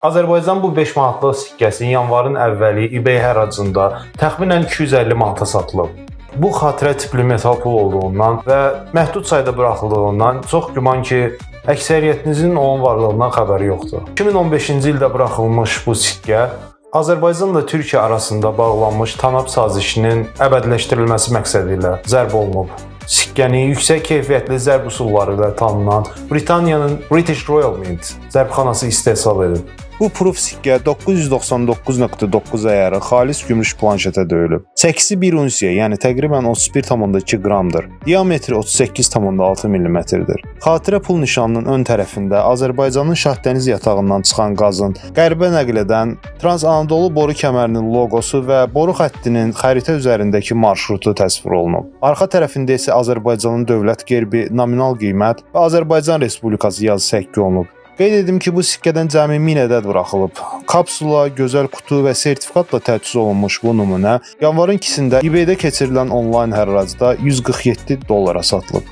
Azərbaycan bu 5 manatlıq sikkəsi yanvarın əvvəli eBay hərracında təxminən 250 manata satılıb. Bu xatirə tipli metal pul olduğundan və məhdud sayda buraxıldığından çox güman ki, əksəriyyətinizin onun varlığından xəbəri yoxdur. 2015-ci ildə buraxılmış bu sikkə Azərbaycanla Türkiyə arasında bağlanmış TANAP sazişinin əbədiləşdirilməsi məqsədi ilə zərb olunub. Sikkəni yüksək keyfiyyətli zərb üsulları ilə tanınan Britaniyanın British Royal Mint zərbxanası istehsal edib. Bu proof sikkə 999.9 əyarı xalis gümüş planşetə döyülüb. Çəkisi 1 unsiya, yəni təqribən 31,2 qramdır. Diametri 38,6 mm-dir. Xatirə pul nişanının ön tərəfində Azərbaycanın Şahdəniz yatağından çıxan qazın qərbə nəql edən Trans-Anadolu boru kəmərinin loqosu və boru xəttinin xəritə üzərindəki marşrutu təsvir olunub. Arxa tərəfində isə Azərbaycanın dövlət gerbi, nominal qiymət və Azərbaycan Respublikası yazısı həkk olunub. Qeyd edim ki, bu sikkədən cəmi 1000 ədəd buraxılıb. Kapsula, gözəl qutu və sertifikatla təchiz olunmuş bu nümunə yanvarın 2-sində eBay-də keçirilən onlayn hərracda $147 satılıb.